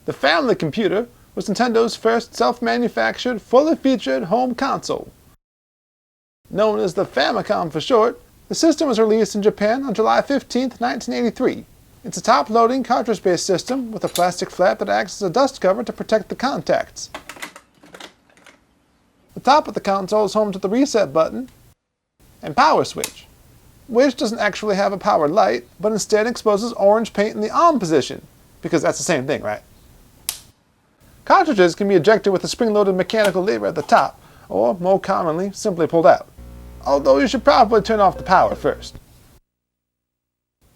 The Family Computer was Nintendo's first self-manufactured, fully featured home console. Known as the Famicom for short, the system was released in Japan on July 15, 1983. It's a top-loading cartridge-based system with a plastic flap that acts as a dust cover to protect the contacts. The top of the console is home to the reset button and power switch, which doesn't actually have a power light, but instead exposes orange paint in the on position, because that's the same thing, right? Cartridges can be ejected with a spring-loaded mechanical lever at the top, or more commonly, simply pulled out. Although you should probably turn off the power first.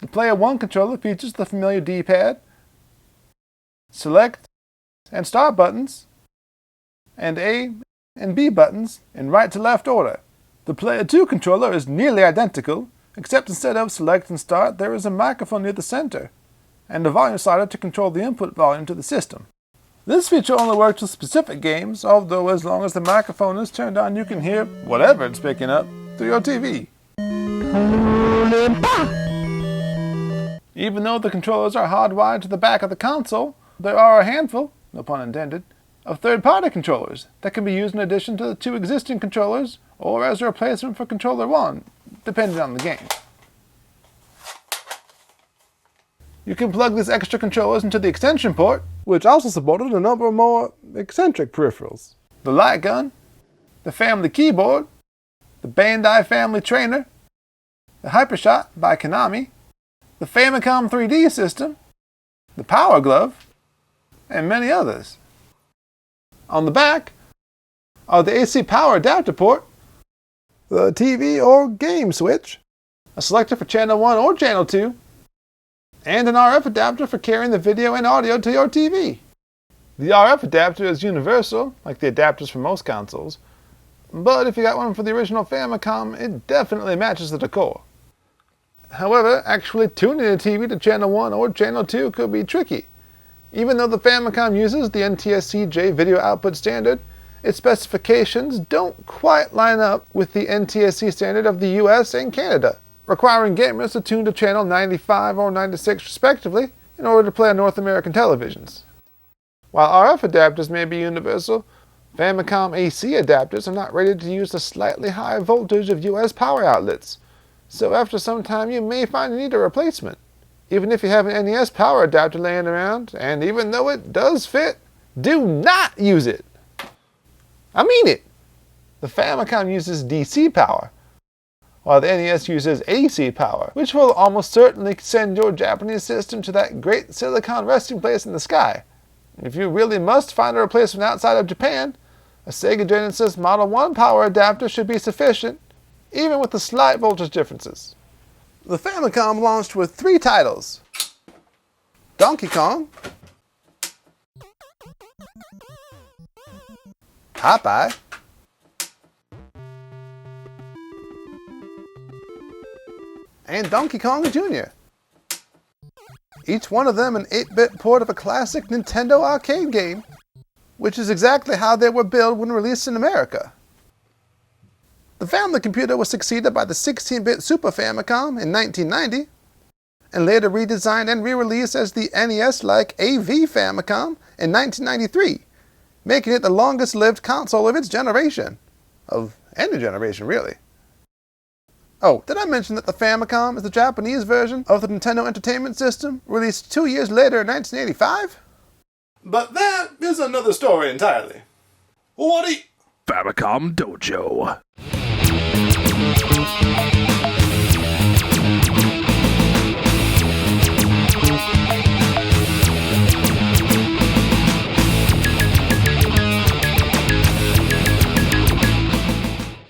The Player 1 controller features the familiar D-pad, select and start buttons, and A and B buttons in right to left order. The Player 2 controller is nearly identical, except instead of select and start, there is a microphone near the center, and a volume slider to control the input volume to the system. This feature only works with specific games, although as long as the microphone is turned on, you can hear whatever it's picking up through your TV. Even though the controllers are hardwired to the back of the console, there are a handful, no pun intended, of third-party controllers that can be used in addition to the 2 existing controllers or as a replacement for controller 1, depending on the game. You can plug these extra controllers into the extension port, which also supported a number of more eccentric peripherals. The light gun, the family keyboard, the Bandai Family Trainer, the Hypershot by Konami, the Famicom 3D system, the Power Glove, and many others. On the back are the AC power adapter port, the TV or game switch, a selector for channel 1 or channel 2, and an RF adapter for carrying the video and audio to your TV. The RF adapter is universal, like the adapters for most consoles, but if you got one for the original Famicom, it definitely matches the decor. However, actually tuning a TV to channel 1 or channel 2 could be tricky. Even though the Famicom uses the NTSC-J video output standard, its specifications don't quite line up with the NTSC standard of the US and Canada, requiring gamers to tune to channel 95 or 96 respectively in order to play on North American televisions. While RF adapters may be universal, Famicom AC adapters are not rated to use the slightly high voltage of US power outlets, so after some time you may find you need a replacement. Even if you have an NES power adapter laying around, and even though it does fit, do not use it! I mean it! The Famicom uses DC power, while the NES uses AC power, which will almost certainly send your Japanese system to that great silicon resting place in the sky. If you really must find a replacement outside of Japan, a Sega Genesis Model 1 power adapter should be sufficient, even with the slight voltage differences. The Famicom launched with 3 titles: Donkey Kong, Popeye, and Donkey Kong Jr. Each one of them an 8-bit port of a classic Nintendo arcade game, which is exactly how they were billed when released in America. The Family Computer was succeeded by the 16-bit Super Famicom in 1990, and later redesigned and re-released as the NES-like AV Famicom in 1993, making it the longest-lived console of its generation. Of any generation, really. Oh, did I mention that the Famicom is the Japanese version of the Nintendo Entertainment System, released 2 years later in 1985? But that is another story entirely. Famicom Dojo.